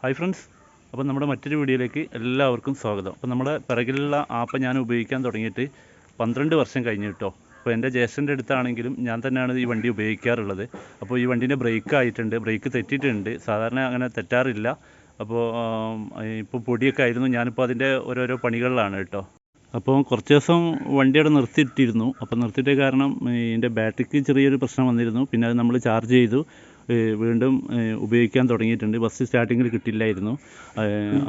Hi friends, അപ്പോൾ നമ്മുടെ മറ്റൊരു വീഡിയോയിലേക്ക് എല്ലാവർക്കും സ്വാഗതം. അപ്പോൾ നമ്മുടെ പിറകിലുള്ള ആപ്പ് ഞാൻ ഉപയോഗിക്കാൻ തുടങ്ങിയിട്ട് 12 വർഷം കഴിഞ്ഞു കേട്ടോ. അപ്പോൾ എൻ്റെ ജ്യേഷ്ഠൻ്റെ അടുത്താണെങ്കിലും ഞാൻ തന്നെയാണ് ഈ വണ്ടി ഉപയോഗിക്കാറുള്ളത്. അപ്പോൾ ഈ വണ്ടീൻ്റെ ബ്രേക്ക് ആയിട്ടുണ്ട്, ബ്രേക്ക് തെറ്റിയിട്ടുണ്ട്. സാധാരണ അങ്ങനെ തെറ്റാറില്ല. അപ്പോൾ ഇപ്പോൾ പൊടിയൊക്കെ ആയിരുന്നു, ഞാനിപ്പോൾ അതിൻ്റെ ഓരോരോ പണികളിലാണ് കേട്ടോ. അപ്പോൾ കുറച്ച് ദിവസം വണ്ടി അവിടെ നിർത്തിയിട്ടിരുന്നു. അപ്പോൾ നിർത്തിയിട്ട കാരണം ഇതിൻ്റെ ബാറ്ററിക്ക് ചെറിയൊരു പ്രശ്നം വന്നിരുന്നു. പിന്നെ അത് നമ്മൾ ചാർജ് ചെയ്തു വീണ്ടും ഉപയോഗിക്കാൻ തുടങ്ങിയിട്ടുണ്ട്. ബസ് സ്റ്റാർട്ടിങ്ങിൽ കിട്ടില്ലായിരുന്നു.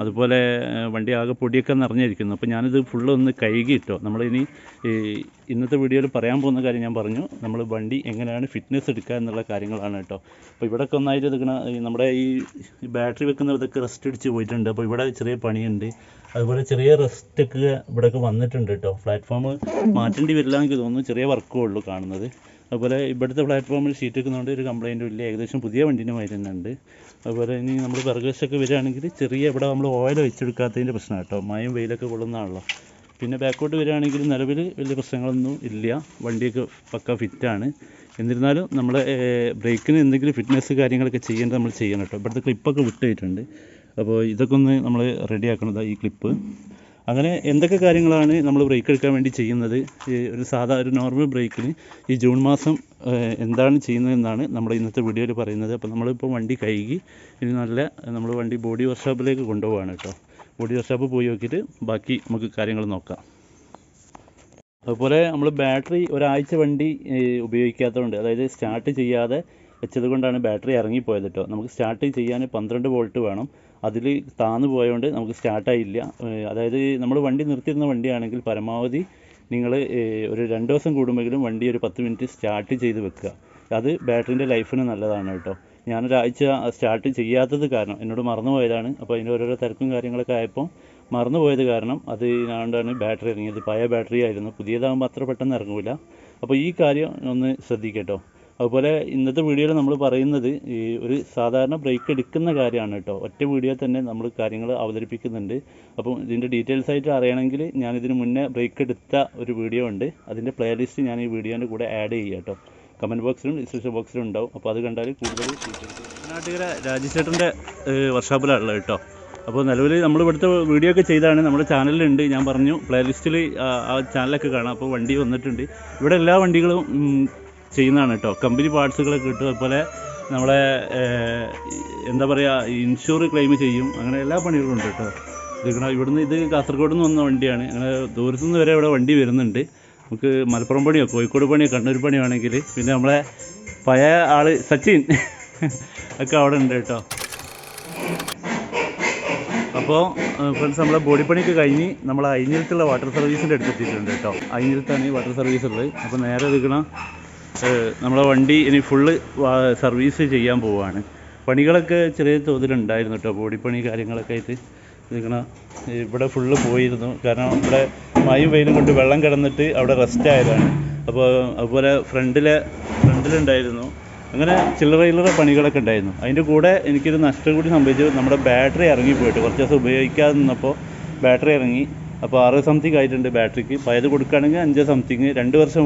അതുപോലെ വണ്ടി ആകെ പൊടിയൊക്കെ നിറഞ്ഞിരിക്കുന്നു. അപ്പോൾ ഞാനിത് ഫുള്ള് ഒന്ന് കഴുകിയിട്ടോ. നമ്മളിനി ഇന്നത്തെ വീഡിയോയിൽ പറയാൻ പോകുന്ന കാര്യം ഞാൻ പറഞ്ഞു, നമ്മൾ വണ്ടി എങ്ങനെയാണ് ഫിറ്റ്നസ് എടുക്കുക എന്നുള്ള കാര്യങ്ങളാണ് കേട്ടോ. അപ്പോൾ ഇവിടെയൊക്കെ ഒന്നായിട്ട് എടുക്കണ നമ്മുടെ ഈ ബാറ്ററി വെക്കുന്ന ഇതൊക്കെ റെസ്റ്റ് അടിച്ച് പോയിട്ടുണ്ട്. അപ്പോൾ ഇവിടെ ചെറിയ പണിയുണ്ട്. അതുപോലെ ചെറിയ റെസ്റ്റൊക്കെ ഇവിടെയൊക്കെ വന്നിട്ടുണ്ട് കേട്ടോ. പ്ലാറ്റ്ഫോം മാറ്റേണ്ടി വരില്ല എനിക്ക് തോന്നുന്നു, ചെറിയ വർക്കേ ഉള്ളൂ കാണുന്നത്. അതുപോലെ ഇവിടുത്തെ പ്ലാറ്റ്ഫോമിൽ ഷീറ്റ് വെക്കുന്നതുകൊണ്ട് ഒരു കംപ്ലയിൻറ്റും ഇല്ല, ഏകദേശം പുതിയ വണ്ടീൻ്റെ മാതിരി തന്നെ ഉണ്ട്. അതുപോലെ ഇനി നമ്മൾ പിറകുവശമൊക്കെ വരികയാണെങ്കിൽ ചെറിയ ഇവിടെ നമ്മൾ ഓയിൽ വെച്ചെടുക്കാത്തതിൻ്റെ പ്രശ്നം കേട്ടോ, മഴയും വെയിലൊക്കെ കൊള്ളുന്നതാണല്ലോ. പിന്നെ ബാക്കോട്ട് വരികയാണെങ്കിൽ നിലവിൽ വലിയ പ്രശ്നങ്ങളൊന്നും ഇല്ല, വണ്ടിയൊക്കെ പക്ക ഫിറ്റാണ്. എന്നിരുന്നാലും നമ്മൾ ബ്രേക്കിന് എന്തെങ്കിലും ഫിറ്റ്നസ് കാര്യങ്ങളൊക്കെ ചെയ്യേണ്ടത് നമ്മൾ ചെയ്യണം കേട്ടോ. ഇവിടുത്തെ ക്ലിപ്പൊക്കെ വിട്ടിട്ടുണ്ട്. അപ്പോൾ ഇതൊക്കെ ഒന്ന് നമ്മൾ റെഡിയാക്കണതാണ് ഈ ക്ലിപ്പ്. അങ്ങനെ എന്തൊക്കെ കാര്യങ്ങളാണ് നമ്മൾ ബ്രേക്ക് എടുക്കാൻ വേണ്ടി ചെയ്യുന്നത്, ഒരു നോർമൽ ബ്രേക്കിന് ഈ ജൂൺ മാസം എന്താണ് ചെയ്യുന്നതെന്നാണ് നമ്മുടെ ഇന്നത്തെ വീഡിയോയിൽ പറയുന്നത്. അപ്പോൾ നമ്മളിപ്പോൾ വണ്ടി കഴുകി ഇനി നമ്മൾ വണ്ടി ബോഡി വർക്ക്ഷോപ്പിലേക്ക് കൊണ്ടുപോവാണ് കേട്ടോ. ബോഡി വർക്ക്ഷോപ്പ് പോയി നോക്കിയിട്ട് ബാക്കി നമുക്ക് കാര്യങ്ങൾ നോക്കാം. അതുപോലെ നമ്മൾ ബാറ്ററി ഒരാഴ്ച വണ്ടി ഉപയോഗിക്കാത്തതുകൊണ്ട്, അതായത് സ്റ്റാർട്ട് ചെയ്യാതെ വെച്ചത് കൊണ്ടാണ് ബാറ്ററി ഇറങ്ങിപ്പോയത് കേട്ടോ. നമുക്ക് സ്റ്റാർട്ട് ചെയ്യാൻ 12 വോൾട്ട് വേണം. അതിൽ താന്നു പോയതുകൊണ്ട് നമുക്ക് സ്റ്റാർട്ടായില്ല. അതായത് നമ്മൾ വണ്ടി നിർത്തിയിരുന്ന വണ്ടിയാണെങ്കിൽ പരമാവധി നിങ്ങൾ ഒരു 2 ദിവസം കൂടുമ്പോഴെങ്കിലും വണ്ടി ഒരു 10 മിനിറ്റ് സ്റ്റാർട്ട് ചെയ്ത് വെക്കുക. അത് ബാറ്ററിൻ്റെ ലൈഫിന് നല്ലതാണ് കേട്ടോ. ഞാനൊരാഴ്ച സ്റ്റാർട്ട് ചെയ്യാത്തത് കാരണം എന്നോട് മറന്നുപോയതാണ്. അപ്പോൾ അതിൻ്റെ ഓരോരോ തിരക്കും കാര്യങ്ങളൊക്കെ ആയപ്പോൾ മറന്നുപോയത് കാരണം അതുകൊണ്ടാണ് ബാറ്ററി ഇറങ്ങിയത്. പഴയ ബാറ്ററി ആയിരുന്നു, പുതിയതാകുമ്പോൾ അത്ര പെട്ടെന്ന് ഇറങ്ങില്ല. അപ്പോൾ ഈ കാര്യം ഒന്ന് ശ്രദ്ധിക്കട്ടോ. അതുപോലെ ഇന്നത്തെ വീഡിയോയിൽ നമ്മൾ പറയുന്നത് ഒരു സാധാരണ ബ്രേക്ക് എടുക്കുന്ന കാര്യമാണ് കേട്ടോ. ഒറ്റ വീഡിയോ തന്നെ നമ്മൾ കാര്യങ്ങൾ അവതരിപ്പിക്കുന്നുണ്ട്. അപ്പം ഇതിൻ്റെ ഡീറ്റെയിൽസ് ആയിട്ട് അറിയണമെങ്കിൽ ഞാനിതിന് മുന്നേ ബ്രേക്ക് എടുത്ത ഒരു വീഡിയോ ഉണ്ട്, അതിൻ്റെ പ്ലേലിസ്റ്റ് ഞാൻ ഈ വീഡിയോൻ്റെ കൂടെ ആഡ് ചെയ്യാം കേട്ടോ. കമൻറ്റ് ബോക്സിലും ഡിസ്ക്രിപ്ഷൻ ബോക്സിലും ഉണ്ടാവും. അപ്പോൾ അത് കണ്ടാൽ കൂടുതൽ ഡീറ്റെയിൽസ്. നാട്ടുകാരെ രാജേഷേട്ടൻ്റെ വർക്ക്ഷോപ്പിലാണുള്ളത് കേട്ടോ. അപ്പോൾ നിലവിൽ നമ്മൾ ഇവിടുത്തെ വീഡിയോ ഒക്കെ ചെയ്താണ്, നമ്മുടെ ചാനലിലുണ്ട്. ഞാൻ പറഞ്ഞു പ്ലേലിസ്റ്റിൽ ആ ചാനലൊക്കെ കാണാം. അപ്പോൾ വണ്ടി വന്നിട്ടുണ്ട്. ഇവിടെ എല്ലാ വണ്ടികളും ചെയ്യുന്നതാണ് കേട്ടോ. കമ്പനി പാർട്സുകളൊക്കെ കിട്ടും. അതുപോലെ നമ്മളെ എന്താ പറയുക, ഇൻഷുർ ക്ലെയിം ചെയ്യും. അങ്ങനെ എല്ലാ പണികളും ഉണ്ട് കേട്ടോ. ഇവിടുന്ന് ഇത് കാസർഗോഡ് നിന്ന് വന്ന വണ്ടിയാണ്. അങ്ങനെ ദൂരത്തുനിന്ന് വരെ ഇവിടെ വണ്ടി വരുന്നുണ്ട്. നമുക്ക് മലപ്പുറം പണിയോ കോഴിക്കോട് പണിയോ കണ്ണൂർ പണിയോ ആണെങ്കിൽ, പിന്നെ നമ്മളെ പഴയ ആൾ സച്ചിൻ ഒക്കെ അവിടെ ഉണ്ട് കേട്ടോ. അപ്പോൾ ഫ്രണ്ട്സ്, നമ്മളെ ബോഡി പണിയൊക്കെ കഴിഞ്ഞ് നമ്മൾ അയിഞ്ഞിലത്തുള്ള വാട്ടർ സർവീസിൻ്റെ അടുത്തെത്തിയിട്ടുണ്ട് കേട്ടോ. അയിഞ്ഞിലത്താണ് ഈ വാട്ടർ സർവീസ് ഉള്ളത്. അപ്പോൾ നേരെ എടുക്കണം, നമ്മളെ വണ്ടി ഇനി ഫുള്ള് സർവീസ് ചെയ്യാൻ പോവുകയാണ്. പണികളൊക്കെ ചെറിയ തോതിലുണ്ടായിരുന്നു കേട്ടോ, ബോഡി പണി കാര്യങ്ങളൊക്കെ ആയിട്ട്. ഇവിടെ ഫുള്ള് പോയിരുന്നു, കാരണം ഇവിടെ മഴയും വെയിലും കൊണ്ട് വെള്ളം കിടന്നിട്ട് അവിടെ റെസ്റ്റ് ആയതാണ്. അപ്പോൾ അതുപോലെ ഫ്രണ്ടിലുണ്ടായിരുന്നു. അങ്ങനെ ചില്ലറ പണികളൊക്കെ ഉണ്ടായിരുന്നു. അതിൻ്റെ കൂടെ എനിക്കൊരു നഷ്ടം കൂടി സംഭവിച്ചു. നമ്മുടെ ബാറ്ററി ഇറങ്ങിപ്പോയിട്ട് കുറച്ച് ദിവസം ഉപയോഗിക്കാതെ നിന്നപ്പോൾ ബാറ്ററി ഇറങ്ങി. അപ്പോൾ 6 സംതിങ് ആയിട്ടുണ്ട് ബാറ്ററിക്ക്. പഴയത് കൊടുക്കുകയാണെങ്കിൽ 5 സംതിങ്. 2 വർഷം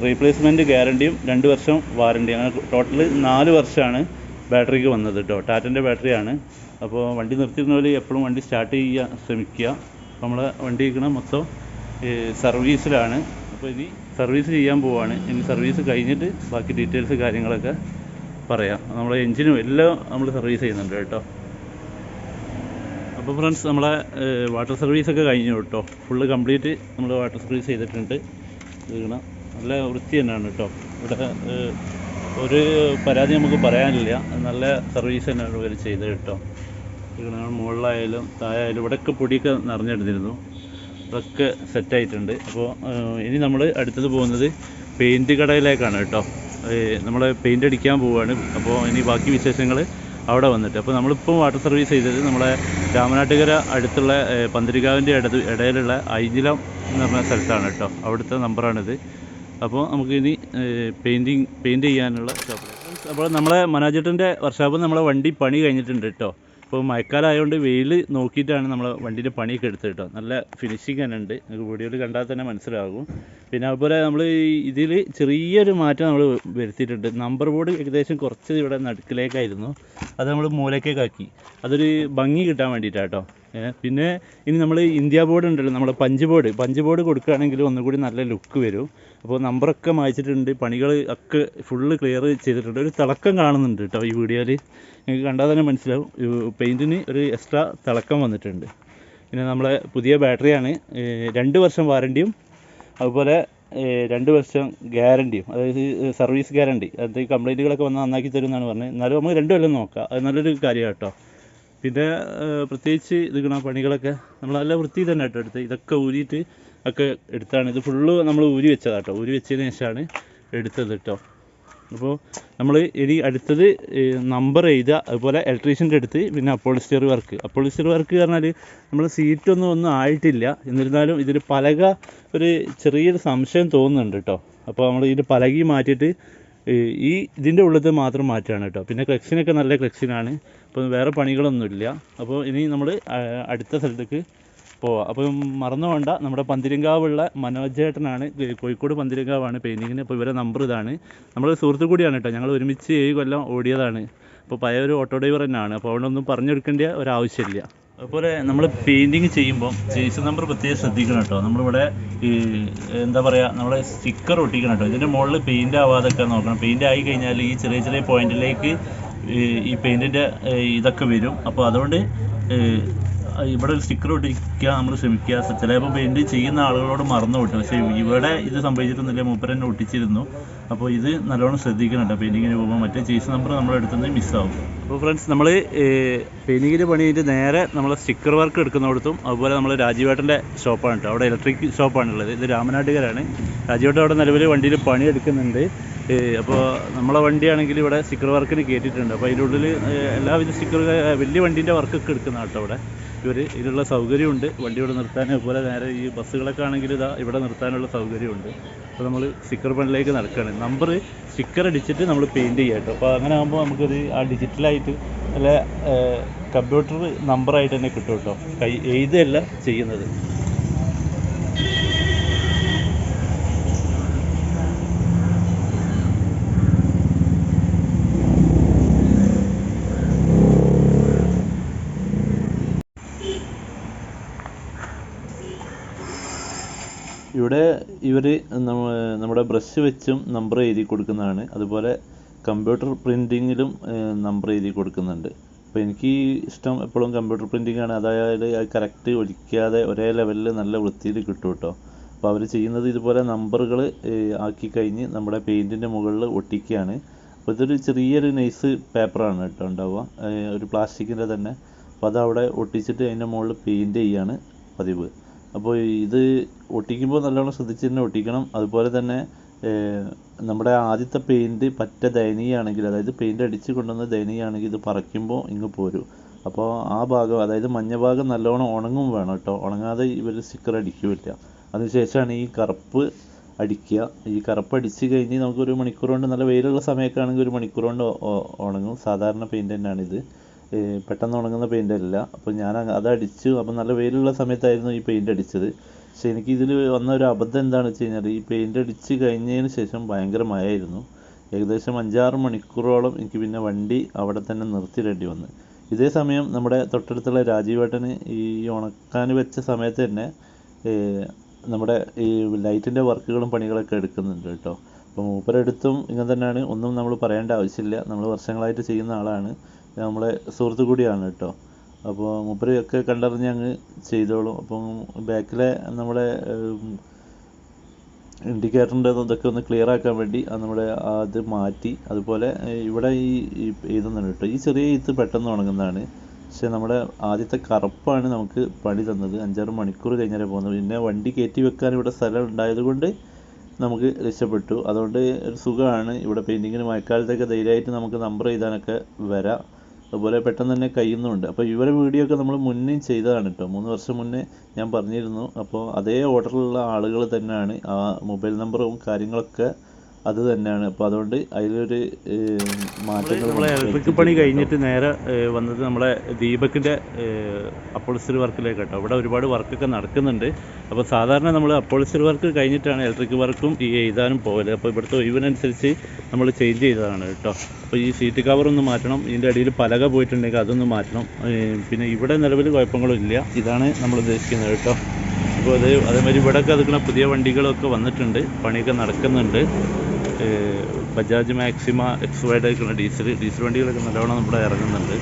റീപ്ലേസ്മെൻറ്റ് ഗ്യാരണ്ടിയും 2 വർഷം വാറണ്ടിയും. അങ്ങനെ ടോട്ടൽ 4 വർഷമാണ് ബാറ്ററിക്ക് വന്നത് കേട്ടോ. ടാറ്റൻ്റെ ബാറ്ററിയാണ്. അപ്പോൾ വണ്ടി നിർത്തിയിരുന്ന പോലെ എപ്പോഴും വണ്ടി സ്റ്റാർട്ട് ചെയ്യാൻ ശ്രമിക്കുക. അപ്പോൾ നമ്മളെ വണ്ടി ഇരിക്കണം മൊത്തം സർവീസിലാണ്. അപ്പോൾ ഇനി സർവീസ് ചെയ്യാൻ പോവുകയാണ്. ഇനി സർവീസ് കഴിഞ്ഞിട്ട് ബാക്കി ഡീറ്റെയിൽസ് കാര്യങ്ങളൊക്കെ പറയാം. നമ്മളെ എൻജിനും എല്ലാം നമ്മൾ സർവീസ് ചെയ്യുന്നുണ്ട് കേട്ടോ. അപ്പോൾ ഫ്രണ്ട്സ്, നമ്മളെ വാട്ടർ സർവീസൊക്കെ കഴിഞ്ഞു കേട്ടോ. ഫുള്ള് കംപ്ലീറ്റ് നമ്മൾ വാട്ടർ സർവീസ് ചെയ്തിട്ടുണ്ട്. ഇരിക്കണം നല്ല വൃത്തി തന്നെയാണ് കേട്ടോ. ഇവിടെ ഒരു പരാതി നമുക്ക് പറയാനില്ല, നല്ല സർവീസ് തന്നെയാണ് ഇവർ ചെയ്തത് കേട്ടോ. മുകളിലായാലും താഴെയായാലും ഇവിടെയൊക്കെ പൊടിയൊക്കെ നിറഞ്ഞെടുത്തിരുന്നു, അതൊക്കെ സെറ്റായിട്ടുണ്ട്. അപ്പോൾ ഇനി നമ്മൾ അടുത്തത് പോകുന്നത് പെയിൻറ്റ് കടയിലേക്കാണ് കേട്ടോ. നമ്മൾ പെയിൻ്റ് അടിക്കാൻ പോവുകയാണ്. അപ്പോൾ ഇനി ബാക്കി വിശേഷങ്ങൾ അവിടെ വന്നിട്ട്. അപ്പോൾ നമ്മളിപ്പോൾ വാട്ടർ സർവീസ് ചെയ്തത് നമ്മളെ രാമനാട്ടുകര അടുത്തുള്ള പന്തിരികാവിൻ്റെ ഇടയിലുള്ള ഐജിലം എന്ന് പറഞ്ഞ സ്ഥലത്താണ് കേട്ടോ. അവിടുത്തെ നമ്പറാണിത്. അപ്പോൾ നമുക്കിനി പെയിൻറ്റ് ചെയ്യാനുള്ള ഷോപ്പ്. അപ്പോൾ നമ്മളെ മനോജേട്ടൻ്റെ വർക്ക്ഷോപ്പിൽ നമ്മളെ വണ്ടി പണി കഴിഞ്ഞിട്ടുണ്ട് കേട്ടോ. അപ്പോൾ മഴക്കാലമായതുകൊണ്ട് വെയിൽ നോക്കിയിട്ടാണ് നമ്മൾ വണ്ടീൻ്റെ പണിയൊക്കെ എടുത്തത് കേട്ടോ. നല്ല ഫിനിഷിങ് തന്നെ ഉണ്ട്, നിങ്ങൾക്ക് വീഡിയോയിൽ കണ്ടാൽ തന്നെ മനസ്സിലാകും. പിന്നെ അതുപോലെ നമ്മൾ ഇതിൽ ചെറിയൊരു മാറ്റം നമ്മൾ വരുത്തിയിട്ടുണ്ട്. നമ്പർ ബോർഡ് ഏകദേശം കുറച്ച് ഇവിടെ നടുക്കിലേക്കായിരുന്നു, അത് നമ്മൾ മൂലക്കേക്കാക്കി. അതൊരു ഭംഗി കിട്ടാൻ വേണ്ടിയിട്ടാണ് കേട്ടോ. പിന്നെ ഇനി നമ്മൾ ഇന്ത്യ ബോർഡ് ഉണ്ടല്ലോ, നമ്മുടെ പഞ്ച് ബോർഡ് കൊടുക്കുകയാണെങ്കിൽ ഒന്നുകൂടി നല്ല ലുക്ക് വരും. അപ്പോൾ നമ്പറൊക്കെ മായ്ച്ചിട്ടുണ്ട്, പണികൾ ഒക്കെ ഫുള്ള് ക്ലിയർ ചെയ്തിട്ടുണ്ട്. ഒരു തിളക്കം കാണുന്നുണ്ട് കേട്ടോ ഈ വീഡിയോയിൽ, നിങ്ങൾക്ക് കണ്ടാൽ തന്നെ മനസ്സിലാവും. പെയിൻറ്റിന് ഒരു എക്സ്ട്രാ തിളക്കം വന്നിട്ടുണ്ട്. പിന്നെ നമ്മളെ പുതിയ ബാറ്ററിയാണ്, 2 വർഷം വാറണ്ടിയും അതുപോലെ 2 വർഷം ഗ്യാരണ്ടിയും, അതായത് സർവീസ് ഗ്യാരണ്ടി. അത് കംപ്ലൈൻറ്റുകളൊക്കെ വന്ന് നന്നാക്കി തരും എന്നാണ് പറഞ്ഞത്. എന്നാലും നമുക്ക് 2 കൊല്ലം നോക്കാം, അത് നല്ലൊരു കാര്യമാണ് കേട്ടോ. പിന്നെ പ്രത്യേകിച്ച് ഇത് പണികളൊക്കെ നമ്മൾ നല്ല വൃത്തി തന്നെ കേട്ടോ എടുത്ത്. ഇതൊക്കെ ഊരിയിട്ട് ഒക്കെ എടുത്താണ്. ഇത് ഫുള്ള് നമ്മൾ ഊരി വെച്ചതാണ് കേട്ടോ. ഊരി വെച്ചതിന് ശേഷമാണ് എടുത്തത് കേട്ടോ. അപ്പോൾ നമ്മൾ ഇനി അടുത്തത് നമ്പർ എഴുതുക, അതുപോലെ ഇലക്ട്രീഷ്യൻ്റെ അടുത്ത് പിന്നെ അപ്പോളിസ്റ്ററി വർക്ക് പറഞ്ഞാൽ നമ്മൾ ഒന്നും ആയിട്ടില്ല. എന്നിരുന്നാലും ഇതിൽ പലക ഒരു ചെറിയൊരു സംശയം തോന്നുന്നുണ്ട് കേട്ടോ. അപ്പോൾ നമ്മൾ ഇതിൻ്റെ പലകി മാറ്റിയിട്ട് ഈ ഇതിൻ്റെ ഉള്ളിൽ മാത്രം മാറ്റുകയാണ് കേട്ടോ. പിന്നെ ക്ലക്സിനൊക്കെ നല്ല ക്ലക്സിനാണ്, അപ്പോൾ വേറെ പണികളൊന്നുമില്ല. അപ്പോൾ ഇനി നമ്മൾ അടുത്ത സ്ഥലത്തേക്ക് പോവാം. അപ്പോൾ മറന്നു വേണ്ട, നമ്മുടെ പന്തിരങ്കാവുള്ള മനോജേട്ടനാണ്, കോഴിക്കോട് പന്തിരങ്കാവാണ് പെയിൻറ്റിങ്ങിന്. അപ്പോൾ ഇവരെ നമ്പർ ഇതാണ്. നമ്മൾ സുഹൃത്തു കൂടിയാണ് കേട്ടോ, ഞങ്ങൾ ഒരുമിച്ച് 7 കൊല്ലം ഓടിയതാണ്. അപ്പോൾ പഴയ ഒരു ഓട്ടോ ഡ്രൈവർ തന്നെയാണ്, അപ്പോൾ അതുകൊണ്ടൊന്നും പറഞ്ഞെടുക്കേണ്ട ഒരാവശ്യമില്ല. അതുപോലെ നമ്മൾ പെയിൻറ്റിങ് ചെയ്യുമ്പോൾ ചേസ് നമ്പർ പ്രത്യേകം ശ്രദ്ധിക്കണം കേട്ടോ. നമ്മളിവിടെ എന്താ പറയുക, നമ്മളെ സ്റ്റിക്കർ ഒട്ടിക്കണം കേട്ടോ. ഇതിൻ്റെ മുകളിൽ പെയിൻ്റ് ആവാതൊക്കെ നോക്കണം. പെയിൻ്റ് ആയി കഴിഞ്ഞാൽ ഈ ചെറിയ പോയിന്റിലേക്ക് ഈ പെയിൻറ്റിൻ്റെ ഇതൊക്കെ വരും. അപ്പോൾ അതുകൊണ്ട് ഇവിടെ ഒരു സ്റ്റിക്കർ ഒട്ടിക്കുക നമ്മൾ ശ്രമിക്കുക. ചിലപ്പോൾ പെയിൻറ്റ് ചെയ്യുന്ന ആളുകളോട് മറന്നു കിട്ടും, പക്ഷേ ഇവിടെ ഇത് സംഭവിച്ചിട്ടൊന്നുമില്ല, മൂപ്പര് തന്നെ ഒട്ടിച്ചിരുന്നു. അപ്പോൾ ഇത് നല്ലോണം ശ്രദ്ധിക്കണം കേട്ടോ പെയിൻറ്റിങ്ങിന് പോകുമ്പോൾ. മറ്റേ ചേസ് നമ്പർ നമ്മുടെ അടുത്തുനിന്ന് മിസ്സാവും. അപ്പോൾ ഫ്രണ്ട്സ്, നമ്മൾ പെയിൻറ്റിങ്ങിൻ്റെ പണി കഴിഞ്ഞിട്ട് നേരെ നമ്മൾ സ്റ്റിക്കർ വർക്ക് എടുക്കുന്നിടത്തും, അതുപോലെ നമ്മൾ രാജീവേട്ടൻ്റെ ഷോപ്പാണ് കേട്ടോ. അവിടെ ഇലക്ട്രിക് ഷോപ്പാണുള്ളത്. ഇത് രാമനാട്ടുകാരാണ്. രാജീവേട്ടൻ അവിടെ നിലവിൽ വണ്ടിയിൽ പണി എടുക്കുന്നുണ്ട്. അപ്പോൾ നമ്മളെ വണ്ടിയാണെങ്കിൽ ഇവിടെ സ്റ്റിക്കർ വർക്കിന് കയറ്റിയിട്ടുണ്ട്. അപ്പോൾ അതിൻ്റെ ഉള്ളിൽ എല്ലാവിധ സ്റ്റിക്കർ വലിയ വണ്ടീൻ്റെ വർക്കൊക്കെ എടുക്കുന്ന കേട്ടോ. അവിടെ ഇതിനുള്ള സൗകര്യമുണ്ട്, വണ്ടി ഇവിടെ നിർത്താൻ. അതുപോലെ നേരെ ഈ ബസ്സുകളൊക്കെ ആണെങ്കിൽ ഇതാ ഇവിടെ നിർത്താനുള്ള സൗകര്യമുണ്ട്. അപ്പോൾ നമ്മൾ സ്റ്റിക്കർ പണിയിലേക്ക് നടക്കുകയാണ്. നമ്പർ സ്റ്റിക്കർ അടിച്ചിട്ട് നമ്മൾ പെയിൻറ്റ് ചെയ്യാം കേട്ടോ. അപ്പോൾ അങ്ങനെ ആകുമ്പോൾ നമുക്കത് ആ ഡിജിറ്റലായിട്ട് നല്ല കമ്പ്യൂട്ടർ നമ്പറായിട്ട് തന്നെ കിട്ടും കേട്ടോ. എഴുതുകയല്ല ചെയ്യുന്നത്. ഇവിടെ ഇവർ നമ്മുടെ ബ്രഷ് വെച്ചും നമ്പർ എഴുതി കൊടുക്കുന്നതാണ്. അതുപോലെ കമ്പ്യൂട്ടർ പ്രിൻറ്റിങ്ങിലും നമ്പർ എഴുതി കൊടുക്കുന്നുണ്ട്. അപ്പോൾ എനിക്ക് ഇഷ്ടം എപ്പോഴും കമ്പ്യൂട്ടർ പ്രിൻറ്റിങ്ങാണ്. അതായത് അത് കറക്റ്റ് ഒലിക്കാതെ ഒരേ ലെവലിൽ നല്ല വൃത്തിയിൽ കിട്ടും കേട്ടോ. അപ്പോൾ അവർ ചെയ്യുന്നത് ഇതുപോലെ നമ്പറുകൾ ആക്കി കഴിഞ്ഞ് നമ്മുടെ പെയിൻറ്റിൻ്റെ മുകളിൽ ഒട്ടിക്കുകയാണ്. അപ്പോൾ ഇതൊരു ചെറിയൊരു നൈസ് പേപ്പറാണ് കേട്ടോ ഉണ്ടാവുക, ഒരു പ്ലാസ്റ്റിക്കിൻ്റെ തന്നെ. അപ്പോൾ അതവിടെ ഒട്ടിച്ചിട്ട് അതിൻ്റെ മുകളിൽ പെയിൻറ്റ് ചെയ്യുകയാണ് പതിവ്. അപ്പോൾ ഇത് ഒട്ടിക്കുമ്പോൾ നല്ലോണം ശ്രദ്ധിച്ച് തന്നെ ഒട്ടിക്കണം. അതുപോലെ തന്നെ നമ്മുടെ ആദ്യത്തെ പെയിൻറ്റ് പറ്റ ദയനീയമാണെങ്കിൽ, അതായത് പെയിൻറ്റ് അടിച്ച് കൊണ്ടുവന്ന ദയനീയമാണെങ്കിൽ ഇത് പറിക്കുമ്പോൾ ഇങ്ങ് പോരും. അപ്പോൾ ആ ഭാഗം, അതായത് മഞ്ഞ ഭാഗം നല്ലോണം ഉണങ്ങും വേണം കേട്ടോ. ഉണങ്ങാതെ ഇവർ സ്റ്റിക്കർ അടിക്കില്ല. അതിനുശേഷമാണ് ഈ കറുപ്പ് അടിക്കുക. ഈ കറുപ്പ് അടിച്ച് കഴിഞ്ഞ് നമുക്കൊരു മണിക്കൂർ കൊണ്ട്, നല്ല വെയിലുള്ള സമയമൊക്കെ ആണെങ്കിൽ 1 മണിക്കൂർ കൊണ്ട് ഉണങ്ങും. സാധാരണ പെയിൻറ്റ് തന്നെയാണിത്, പെട്ടെന്ന് ഉണങ്ങുന്ന പെയിൻ്റ് അല്ല. അപ്പോൾ ഞാൻ അതടിച്ചു. അപ്പോൾ നല്ല വെയിലുള്ള സമയത്തായിരുന്നു ഈ പെയിൻ്റ് അടിച്ചത്. പക്ഷേ എനിക്കിതിൽ വന്ന ഒരു അബദ്ധം എന്താണെന്ന് വെച്ച് കഴിഞ്ഞാൽ, ഈ പെയിൻ്റ് അടിച്ച് കഴിഞ്ഞതിന് ശേഷം ഭയങ്കര മഴയായിരുന്നു. ഏകദേശം 5-6 മണിക്കൂറോളം എനിക്ക് പിന്നെ വണ്ടി അവിടെ തന്നെ നിർത്തിയിടേണ്ടി വന്നു. ഇതേ സമയം നമ്മുടെ തൊട്ടടുത്തുള്ള രാജീവേട്ടന് ഈ ഉണക്കാൻ വെച്ച സമയത്ത് തന്നെ നമ്മുടെ ഈ ലൈറ്റിൻ്റെ വർക്കുകളും പണികളൊക്കെ എടുക്കുന്നുണ്ട് കേട്ടോ. അപ്പോൾ മൂപ്പരെടുത്തും ഇങ്ങനെ തന്നെയാണ്, ഒന്നും നമ്മൾ പറയേണ്ട ആവശ്യമില്ല. നമ്മൾ വർഷങ്ങളായിട്ട് ചെയ്യുന്ന ആളാണ്, നമ്മളെ സുഹൃത്തു കൂടിയാണ് കേട്ടോ. അപ്പോൾ മൂപ്പരൊക്കെ കണ്ടറിഞ്ഞ് അങ്ങ് ചെയ്തോളും. അപ്പം ബാക്കിലെ നമ്മുടെ ഇൻഡിക്കേറ്ററിൻ്റെ ഇതൊക്കെ ഒന്ന് ക്ലിയർ ആക്കാൻ വേണ്ടി നമ്മുടെ അത് മാറ്റി. അതുപോലെ ഇവിടെ ഈ എഴുതുന്നുണ്ട് കേട്ടോ. ഈ ചെറിയ എഴുത്ത് പെട്ടെന്ന് ഉണങ്ങുന്നതാണ്. പക്ഷേ നമ്മുടെ ആദ്യത്തെ കറുപ്പാണ് നമുക്ക് പണി തന്നത്. 5-6 മണിക്കൂർ കഴിഞ്ഞാൽ പോകുന്നത്. പിന്നെ വണ്ടി കയറ്റി വെക്കാൻ ഇവിടെ സ്ഥലം ഉണ്ടായതുകൊണ്ട് നമുക്ക് രക്ഷപ്പെട്ടു. അതുകൊണ്ട് ഒരു സുഖമാണ്. ഇവിടെ പെയിൻറ്റിങ്ങിന് മഴക്കാലത്തൊക്കെ ധൈര്യമായിട്ട് നമുക്ക് നമ്പർ എഴുതാനൊക്കെ വരാം. അതുപോലെ പെട്ടെന്ന് തന്നെ കഴിയുന്നുമുണ്ട്. അപ്പോൾ ഇവരെ വീഡിയോ ഒക്കെ നമ്മൾ മുന്നേ ചെയ്തതാണ് കേട്ടോ. 3 വർഷം മുന്നേ ഞാൻ പറഞ്ഞിരുന്നു. അപ്പോൾ അതേ ഓർഡറിലുള്ള ആളുകൾ തന്നെയാണ്. ആ മൊബൈൽ നമ്പറും കാര്യങ്ങളൊക്കെ അത് തന്നെയാണ്. അപ്പോൾ അതുകൊണ്ട് അതിലൊരു മാറ്റങ്ങൾ. നമ്മളെ ഇലക്ട്രിക് പണി കഴിഞ്ഞിട്ട് നേരെ വന്നത് നമ്മളെ ദീപക്കിൻ്റെ അപ്പോൾസ്റ്ററി വർക്കിലേക്ക് കേട്ടോ. ഇവിടെ ഒരുപാട് വർക്കൊക്കെ നടക്കുന്നുണ്ട്. അപ്പോൾ സാധാരണ നമ്മൾ അപ്പോൾസ്റ്ററി വർക്ക് കഴിഞ്ഞിട്ടാണ് ഇലക്ട്രിക് വർക്കും ഈ എഴുതാനും പോകല്. അപ്പോൾ ഇവിടുത്തെ ഒഴിവിനനുസരിച്ച് നമ്മൾ ചേഞ്ച് ചെയ്തതാണ് കേട്ടോ. അപ്പോൾ ഈ സീറ്റ് കവറൊന്ന് മാറ്റണം, ഇതിൻ്റെ അടിയിൽ പലക പോയിട്ടുണ്ടെങ്കിൽ അതൊന്ന് മാറ്റണം. പിന്നെ ഇവിടെ നിലവിൽ കുഴപ്പങ്ങളില്ല. ഇതാണ് നമ്മൾ ഉദ്ദേശിക്കുന്നത് കേട്ടോ. അപ്പോൾ അതേമാതിരി ഇവിടെയൊക്കെ അതുക്കുന്ന പുതിയ വണ്ടികളൊക്കെ വന്നിട്ടുണ്ട്, പണിയൊക്കെ നടക്കുന്നുണ്ട്. ബജാജ് മാക്സിമ എക്സ്വൈഡ് ആയിട്ടുള്ള ഡീസൽ വണ്ടികളൊക്കെ നല്ലവണ്ണം ഇവിടെ ഇറങ്ങുന്നുണ്ട്.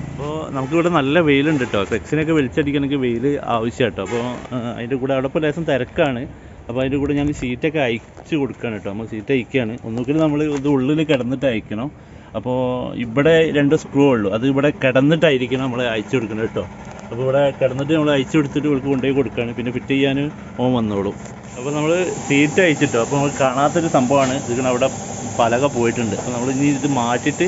അപ്പോൾ നമുക്കിവിടെ നല്ല വെയിലുണ്ട് കേട്ടോ. ഫ്ലെക്സിനൊക്കെ വലിച്ചടിക്കണമെങ്കിൽ വെയിൽ ആവശ്യം കേട്ടോ. അപ്പോൾ അതിൻ്റെ കൂടെ അവിടെ ഇപ്പോൾ ലേശം തിരക്കാണ്. അപ്പോൾ അതിൻ്റെ കൂടെ ഞാൻ ഷീറ്റൊക്കെ അയച്ചു കൊടുക്കുകയാണ് കേട്ടോ. നമ്മൾ ഷീറ്റ് അയക്കുകയാണ്. ഒന്നുകിൽ നമ്മൾ ഇത് ഉള്ളിൽ കിടന്നിട്ട് അയക്കണം. അപ്പോൾ ഇവിടെ 2 സ്ക്രൂ ഉള്ളൂ, അത് ഇവിടെ കിടന്നിട്ടായിരിക്കണം നമ്മൾ അയച്ചു കൊടുക്കണം കേട്ടോ. അപ്പോൾ ഇവിടെ കിടന്നിട്ട് നമ്മൾ അയച്ചു കൊടുത്തിട്ട് ഇവർക്ക് കൊണ്ടുപോയി കൊടുക്കുകയാണ്. പിന്നെ ഫിറ്റ് ചെയ്യാൻ ഓൻ വന്നോളും. അപ്പോൾ നമ്മൾ സീറ്റ് അയച്ചിട്ടോ. അപ്പോൾ നമ്മൾ കാണാത്തൊരു സംഭവമാണ് ഇതിന്, അവിടെ പലക പോയിട്ടുണ്ട്. അപ്പോൾ നമ്മൾ ഇനി ഇത് മാറ്റിയിട്ട്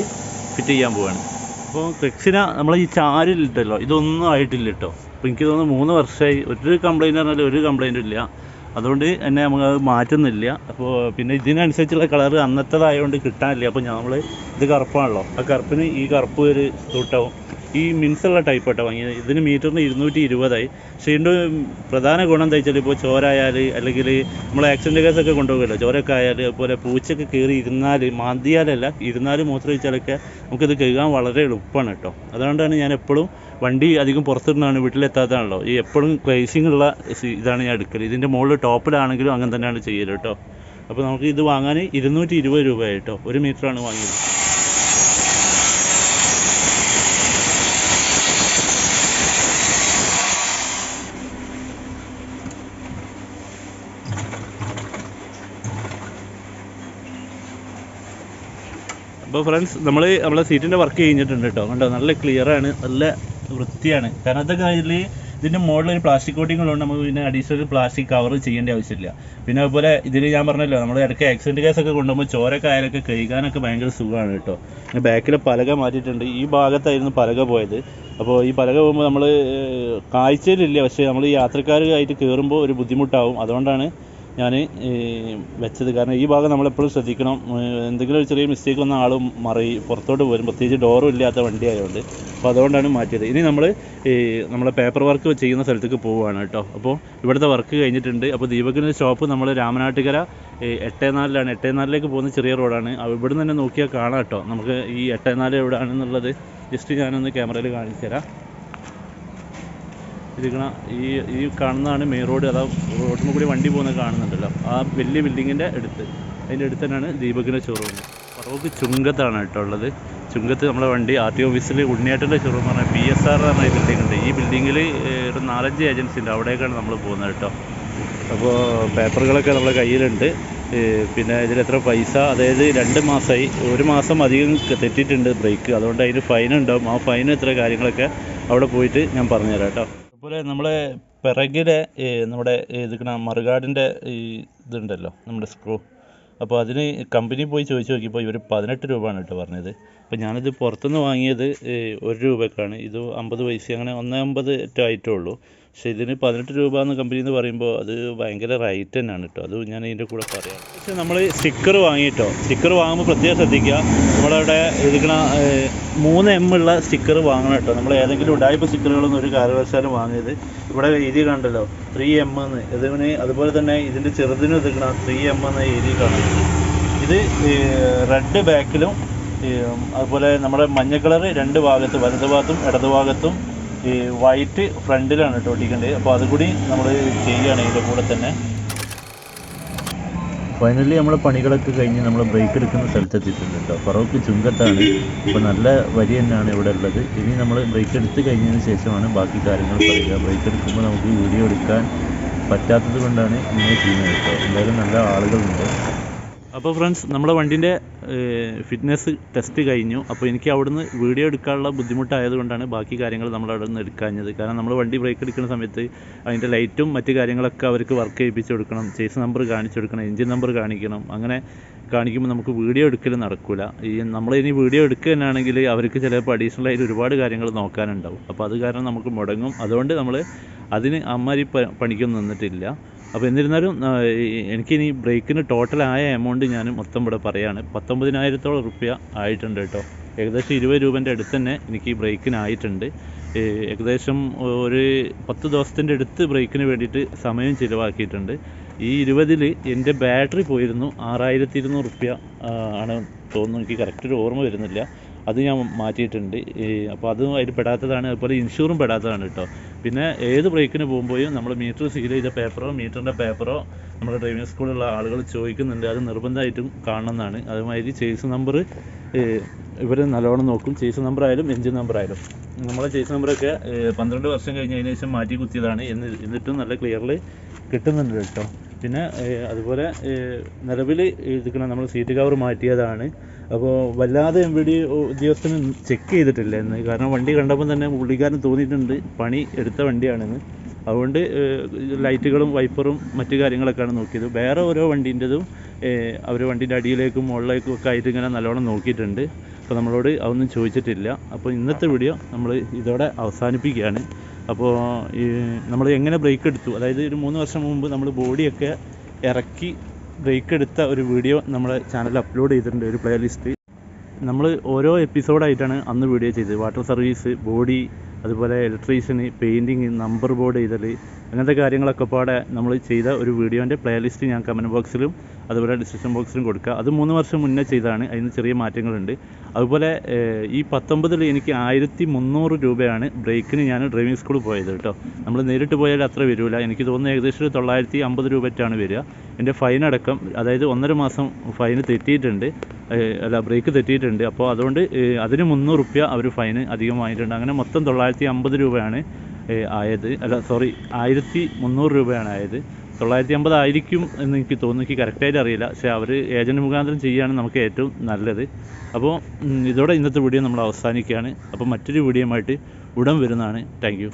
ഫിറ്റ് ചെയ്യാൻ പോവുകയാണ്. അപ്പോൾ ഫ്ലെക്സിന നമ്മൾ ഈ ചാരിലിട്ടല്ലോ, ഇതൊന്നും ആയിട്ടില്ല കേട്ടോ. അപ്പോൾ എനിക്ക് തോന്നുന്നു 3 വർഷമായി ഒരു കംപ്ലയിൻറ്റ് പറഞ്ഞാൽ ഒരു കംപ്ലയിൻറ്റും ഇല്ല. അതുകൊണ്ട് തന്നെ നമുക്കത് മാറ്റുന്നില്ല. അപ്പോൾ പിന്നെ ഇതിനനുസരിച്ചുള്ള കളർ അന്നത്തേതായതുകൊണ്ട് കിട്ടാനില്ല. അപ്പോൾ നമ്മൾ ഇത് കറുപ്പാണല്ലോ, ആ കറുപ്പിന് ഈ കറുപ്പ് ഒരു സൂട്ടാവും. ഈ മിൻസുള്ള ടൈപ്പ് കേട്ടോ വാങ്ങിയത്. ഇതിന് മീറ്ററിന് 220 പക്ഷേ ഇതിൻ്റെ പ്രധാന ഗുണം എന്താ വെച്ചാൽ, ഇപ്പോൾ ചോരായാൽ അല്ലെങ്കിൽ നമ്മൾ ആക്സിഡൻറ്റ് കേസൊക്കെ കൊണ്ടുപോകുമല്ലോ, ചോരൊക്കെ ആയാൽ, അതുപോലെ പൂച്ചയൊക്കെ കയറി ഇരുന്നാൽ, മാന്തിയാലല്ല ഇരുന്നാലും മൂത്രമൊഴിച്ചാലൊക്കെ നമുക്കിത് കഴുകാൻ വളരെ എളുപ്പമാണ് കേട്ടോ. അതുകൊണ്ടാണ് ഞാൻ എപ്പോഴും വണ്ടി അധികം പുറത്തിടുന്നതാണ്, വീട്ടിലെത്താത്തതാണല്ലോ. ഈ എപ്പോഴും ക്ലേസിംഗ് ഉള്ള ഇതാണ് ഞാൻ എടുക്കൽ. ഇതിൻ്റെ മുകളിൽ ടോപ്പിലാണെങ്കിലും അങ്ങനെ തന്നെയാണ് ചെയ്യൽ കേട്ടോ. അപ്പോൾ നമുക്ക് ഇത് വാങ്ങാൻ 220 രൂപയായിട്ടോ. 1 മീറ്ററാണ് വാങ്ങിയത്. അപ്പോൾ ഫ്രണ്ട്സ് നമ്മളെ സീറ്റിൻ്റെ വർക്ക് കഴിഞ്ഞിട്ടുണ്ട് കേട്ടോ. കണ്ടോ, നല്ല ക്ലിയറാണ്, നല്ല വൃത്തിയാണ്. കാരണം അതൊക്കെ അതിൽ ഇതിൻ്റെ മുകളിലൊരു പ്ലാസ്റ്റിക് കോട്ടിംഗ് ഉള്ളതുകൊണ്ട് നമുക്ക് പിന്നെ അഡീഷണൽ പ്ലാസ്റ്റിക് കവർ ചെയ്യേണ്ട ആവശ്യമില്ല. പിന്നെ അതുപോലെ ഇതിൽ ഞാൻ പറഞ്ഞല്ലോ, നമ്മൾ ഇടയ്ക്ക് ആക്സിഡൻറ്റ് കേസൊക്കെ കൊണ്ടുപോകുമ്പോൾ ചോരൊക്കെ ആയാലൊക്കെ കഴുകാനൊക്കെ ഭയങ്കര സുഖമാണ് കേട്ടോ. പിന്നെ ബാക്കിലെ പലക മാറ്റിയിട്ടുണ്ട്. ഈ ഭാഗത്തായിരുന്നു പലക പോയത്. അപ്പോൾ ഈ പലക പോകുമ്പോൾ നമ്മൾ കാഴ്ചയിലില്ല, പക്ഷേ നമ്മൾ യാത്രക്കാരായിട്ട് കയറുമ്പോൾ ഒരു ബുദ്ധിമുട്ടാവും. അതുകൊണ്ടാണ് ഞാൻ വെച്ചത്. കാരണം ഈ ഭാഗം നമ്മളെപ്പോഴും ശ്രദ്ധിക്കണം. എന്തെങ്കിലും ഒരു ചെറിയ മിസ്റ്റേക്ക് വന്ന ആളും പുറത്തോട്ട് പോരും, പ്രത്യേകിച്ച് ഡോറും ഇല്ലാത്ത വണ്ടി ആയതുകൊണ്ട്. അപ്പോൾ അതുകൊണ്ടാണ് മാറ്റിയത്. ഇനി നമ്മളെ പേപ്പർ വർക്ക് ചെയ്യുന്ന സ്ഥലത്തേക്ക് പോവുകയാണ് കേട്ടോ. അപ്പോൾ ഇവിടുത്തെ വർക്ക് കഴിഞ്ഞിട്ടുണ്ട്. അപ്പോൾ ദീപകിൻ്റെ ഷോപ്പ് നമ്മൾ രാമനാട്ടുകര 84 84ലേക്ക് പോകുന്ന ചെറിയ റോഡാണ്. ഇവിടെ നിന്ന് തന്നെ നോക്കിയാൽ കാണാം കേട്ടോ. നമുക്ക് ഈ 84 എവിടെയാണെന്നുള്ളത് ജസ്റ്റ് ഞാനൊന്ന് ക്യാമറയിൽ കാണിച്ചു തരാം. ഇരിക്കണ ഈ കാണുന്നതാണ് മെയിൻ റോഡ്. അതാ റോഡിൽ കൂടി വണ്ടി പോകുന്നത് കാണുന്നുണ്ടല്ലോ, ആ വലിയ ബിൽഡിങ്ങിൻ്റെ അതിൻ്റെ അടുത്ത് തന്നെയാണ് ദീപകിൻ്റെ ഷോറൂം. പറവൂക്ക് ചുങ്കത്താണ് കേട്ടോ ഉള്ളത്. ചുങ്കത്ത് നമ്മളെ വണ്ടി RTO ഓഫീസിൽ ഉണ്ണിയേട്ടൻ്റെ ഷോറൂം പറഞ്ഞാൽ PSR പറഞ്ഞ ഈ ബിൽഡിംഗ് ഉണ്ട്. ഈ ബിൽഡിങ്ങിൽ ഒരു 4-5 ഏജൻസി ഉണ്ട്, അവിടേക്കാണ് നമ്മൾ പോകുന്നത് കേട്ടോ. അപ്പോൾ പേപ്പറുകളൊക്കെ നമ്മുടെ കയ്യിലുണ്ട്. പിന്നെ ഇതിലെത്ര പൈസ, അതായത് 2 മാസമായി, 1 മാസം അധികം തെറ്റിയിട്ടുണ്ട് ബ്രേക്ക്, അതുകൊണ്ട് അതിന് ഫൈൻ ഉണ്ടാവും. ആ ഫൈൻ എത്ര കാര്യങ്ങളൊക്കെ അവിടെ പോയിട്ട് ഞാൻ പറഞ്ഞുതരാം കേട്ടോ. അതുപോലെ നമ്മളെ പിറകിലെ നമ്മുടെ ഇതിക്കണ മറുകാടിൻ്റെ ഇതുണ്ടല്ലോ, നമ്മുടെ സ്ക്രൂ. അപ്പോൾ അതിന് കമ്പനി പോയി ചോദിച്ചു നോക്കിയപ്പോൾ ഇവർ 18 രൂപയാണ് കേട്ടോ പറഞ്ഞത്. അപ്പോൾ ഞാനിത് പുറത്തുനിന്ന് വാങ്ങിയത് 1 രൂപക്കാണ്. ഇത് 50 പൈസ, അങ്ങനെ 1.50 ആയിട്ടേ ഉള്ളൂ. പക്ഷേ ഇതിന് 18 രൂപ എന്ന് കമ്പനിയിൽ നിന്ന് പറയുമ്പോൾ അത് ഭയങ്കര റേറ്റ് തന്നെയാണ് കേട്ടോ. അത് ഞാൻ ഇതിൻ്റെ കൂടെ പറയാം. പക്ഷേ നമ്മൾ സ്റ്റിക്കർ വാങ്ങിയിട്ടോ. സ്റ്റിക്കർ വാങ്ങുമ്പോൾ പ്രത്യേകം ശ്രദ്ധിക്കുക. നമ്മളവിടെ ഇരിക്കണ 3M ഉള്ള സ്റ്റിക്കർ വാങ്ങണം കേട്ടോ. നമ്മൾ ഏതെങ്കിലും ഉഡായിപ്പ് സ്റ്റിക്കറുകളൊന്നും ഒരു കാരണവശാലും വാങ്ങിയത്. ഇവിടെ എഴുതി കണ്ടല്ലോ 3M എന്ന്. ഇതിന് അതുപോലെ തന്നെ ഇതിൻ്റെ ചെറുതിന് ഇരിക്കണം 3M എന്ന എഴുതി കാണും. ഇത് റെഡ് ബാക്കിലും അതുപോലെ നമ്മുടെ മഞ്ഞ കളറ് 2 ഭാഗത്ത്, വലതു ഭാഗത്തും ഇടതു ഭാഗത്തും വൈറ്റ് ഫ്രണ്ടിലാണ് കേട്ടോ ഒട്ടിക്കേണ്ടത്. അപ്പോൾ അതുകൂടി നമ്മൾ ചെയ്യുകയാണ് ഇതിൻ്റെ കൂടെ തന്നെ. ഫൈനലി നമ്മൾ പണികളൊക്കെ കഴിഞ്ഞ് നമ്മൾ ബ്രേക്ക് എടുക്കുന്ന സ്ഥലത്തെത്തിയിട്ടുണ്ട് കേട്ടോ. പറവൂക്ക് ചുങ്കത്താണ്. അപ്പോൾ നല്ല വരി തന്നെയാണ് ഇവിടെ ഉള്ളത്. ഇനി നമ്മൾ ബ്രേക്ക് എടുത്ത് കഴിഞ്ഞതിന് ശേഷമാണ് ബാക്കി കാര്യങ്ങൾ പറയുക. ബ്രേക്ക് എടുക്കുമ്പോൾ നമുക്ക് വീഡിയോ എടുക്കാൻ പറ്റാത്തത് കൊണ്ടാണ് ഇങ്ങനെ ചെയ്യുന്നത് കേട്ടോ. എന്തായാലും നല്ല ആളുകളുണ്ട്. അപ്പോൾ ഫ്രണ്ട്സ്, നമ്മുടെ വണ്ടീൻ്റെ ഫിറ്റ്നസ് ടെസ്റ്റ് കഴിഞ്ഞു. അപ്പോൾ എനിക്ക് അവിടുന്ന് വീഡിയോ എടുക്കാനുള്ള ബുദ്ധിമുട്ടായതുകൊണ്ടാണ് ബാക്കി കാര്യങ്ങൾ നമ്മൾ അവിടെ നിന്ന് എടുക്കാഞ്ഞത്. കാരണം നമ്മൾ വണ്ടി ബ്രേക്ക് എടുക്കുന്ന സമയത്ത് അതിൻ്റെ ലൈറ്റും മറ്റു കാര്യങ്ങളൊക്കെ അവർക്ക് വർക്ക് ചെയ്യിപ്പിച്ച് കൊടുക്കണം, ചേസ് നമ്പർ കാണിച്ചു കൊടുക്കണം, എൻജിൻ നമ്പർ കാണിക്കണം. അങ്ങനെ കാണിക്കുമ്പോൾ നമുക്ക് വീഡിയോ എടുക്കൽ നടക്കില്ല. നമ്മളിനി വീഡിയോ എടുക്കുക തന്നെയാണെങ്കിൽ അവർക്ക് ചിലപ്പോൾ അഡീഷണലായിട്ട് ഒരുപാട് കാര്യങ്ങൾ നോക്കാനുണ്ടാവും. അപ്പോൾ അത് കാരണം നമുക്ക് മുടങ്ങും. അതുകൊണ്ട് നമ്മൾ അതിന് അമ്മാരി പണിക്കൊന്നും നിന്നിട്ടില്ല. അപ്പോൾ എന്നിരുന്നാലും എനിക്കിനി ബ്രേക്കിന് ടോട്ടലായ എമൗണ്ട് ഞാൻ മൊത്തം ഇവിടെ പറയാണ് 19,000 റുപ്യ ആയിട്ടുണ്ട് കേട്ടോ. ഏകദേശം 20 രൂപേൻ്റെ അടുത്ത് തന്നെ എനിക്ക് ഈ ബ്രേക്കിനായിട്ടുണ്ട്. ഏകദേശം ഒരു 10 ദിവസത്തിൻ്റെ അടുത്ത് ബ്രേക്കിന് വേണ്ടിയിട്ട് സമയം ചിലവാക്കിയിട്ടുണ്ട്. ഈ 20-ൽ എൻ്റെ ബാറ്ററി പോയിരുന്നു 6,200 റുപ്യ ആണ് തോന്നുന്നു, എനിക്ക് കറക്റ്റ് ഒരു ഓർമ്മ വരുന്നില്ല. അത് ഞാൻ മാറ്റിയിട്ടുണ്ട്. അപ്പോൾ അതും അതിൽ പെടാത്തതാണ്. അതുപോലെ ഇൻഷൂറും പെടാത്തതാണ് കേട്ടോ. പിന്നെ ഏത് ബ്രേക്കിന് പോകുമ്പോഴും നമ്മൾ മീറ്റർ സീൽ ചെയ്ത പേപ്പറോ മീറ്ററിൻ്റെ പേപ്പറോ നമ്മുടെ ഡ്രൈവിംഗ് സ്കൂളിലുള്ള ആളുകൾ ചോദിക്കുന്നുണ്ട്. അത് നിർബന്ധമായിട്ടും കാണണമെന്നാണ്. അതുമാതിരി ചേസ് നമ്പർ ഇവർ നല്ലോണം നോക്കും. ചേസ് നമ്പർ ആയാലും എൻജിൻ നമ്പർ ആയാലും. നമ്മളെ ചേസ് നമ്പറൊക്കെ 12 വർഷം കഴിഞ്ഞതിന് ശേഷം മാറ്റി കുത്തിയതാണ്. എന്നിട്ടും നല്ല ക്ലിയറിൽ കിട്ടുന്നുണ്ട് കേട്ടോ. പിന്നെ അതുപോലെ നിലവിൽ ഇരിക്കുന്ന നമ്മൾ സീറ്റ് കവർ മാറ്റിയതാണ്. അപ്പോൾ വല്ലാതെ MVD ഉദ്യോഗസ്ഥന് ചെക്ക് ചെയ്തിട്ടില്ല എന്ന്. കാരണം വണ്ടി കണ്ടപ്പോൾ തന്നെ പുള്ളിക്കാരൻ തോന്നിയിട്ടുണ്ട് പണി എടുത്ത വണ്ടിയാണെന്ന്. അതുകൊണ്ട് ലൈറ്റുകളും വൈപ്പറും മറ്റു കാര്യങ്ങളൊക്കെയാണ് നോക്കിയത്. വേറെ ഓരോ വണ്ടീൻ്റെതും അവർ വണ്ടീൻ്റെ അടിയിലേക്കും മുകളിലേക്കും ഒക്കെ ആയിട്ട് ഇങ്ങനെ നല്ലോണം നോക്കിയിട്ടുണ്ട്. അപ്പോൾ നമ്മളോട് അതൊന്നും ചോദിച്ചിട്ടില്ല. അപ്പോൾ ഇന്നത്തെ വീഡിയോ നമ്മൾ ഇതോടെ അവസാനിപ്പിക്കുകയാണ്. അപ്പോൾ നമ്മൾ എങ്ങനെ ബ്രേക്ക് എടുത്തു, അതായത് ഒരു 3 വർഷം മുമ്പ് നമ്മൾ ബോഡിയൊക്കെ ഇറക്കി ബ്രേക്ക് എടുത്ത ഒരു വീഡിയോ നമ്മുടെ ചാനലിൽ അപ്ലോഡ് ചെയ്തിട്ടുണ്ട്, ഒരു പ്ലേലിസ്റ്റ്. നമ്മൾ ഓരോ എപ്പിസോഡായിട്ടാണ് അന്ന് വീഡിയോ ചെയ്തത്. വാട്ടർ സർവീസ്, ബോഡി, അതുപോലെ ഇലക്ട്രീഷ്യന്, പെയിൻറ്റിങ്, നമ്പർ ബോർഡ് ചെയ്തൽ, അങ്ങനത്തെ കാര്യങ്ങളൊക്കെ പാടെ നമ്മൾ ചെയ്ത ഒരു വീഡിയോൻ്റെ പ്ലേലിസ്റ്റ് ഞാൻ കമൻറ്റ് ബോക്സിലും അതുപോലെ ഡിസ്ക്രിപ്ഷൻ ബോക്സിലും കൊടുക്കുക. അത് 3 വർഷം മുന്നേ ചെയ്തതാണ്. അതിന് ചെറിയ മാറ്റങ്ങളുണ്ട്. അതുപോലെ ഈ 19-ൽ എനിക്ക് 1,300 രൂപയാണ് ബ്രേക്കിന് ഞാൻ ഡ്രൈവിംഗ് സ്കൂളിൽ പോയത് കേട്ടോ. നമ്മൾ നേരിട്ട് പോയാൽ അത്ര വരില്ല. എനിക്ക് തോന്നുന്നു ഏകദേശം 950 രൂപയ്ക്കാണ് വരിക. എൻ്റെ ഫൈൻ അടക്കം, അതായത് 1.5 മാസം ഫൈന് തെറ്റിയിട്ടുണ്ട്, ബ്രേക്ക് തെറ്റിയിട്ടുണ്ട്. അപ്പോൾ അതുകൊണ്ട് അതിന് 300 റുപ്യ അവർ ഫൈന് അധികമായിട്ടുണ്ട്. അങ്ങനെ മൊത്തം 950 രൂപയാണ് ആയത്. 1,300 രൂപയാണ് ആയത്. 950 ആയിരിക്കും എന്ന് എനിക്ക് തോന്നുന്നു. എനിക്ക് കറക്റ്റായിട്ട് അറിയില്ല. പക്ഷേ അവർ ഏജൻറ്റ് മുഖാന്തരം ചെയ്യുകയാണ് നമുക്ക് ഏറ്റവും നല്ലത്. അപ്പോൾ ഇതോടെ ഇന്നത്തെ വീഡിയോ നമ്മൾ അവസാനിക്കുകയാണ്. അപ്പോൾ മറ്റൊരു വീഡിയോയുമായിട്ട് ഉടൻ വരുന്നതാണ്. Thank you.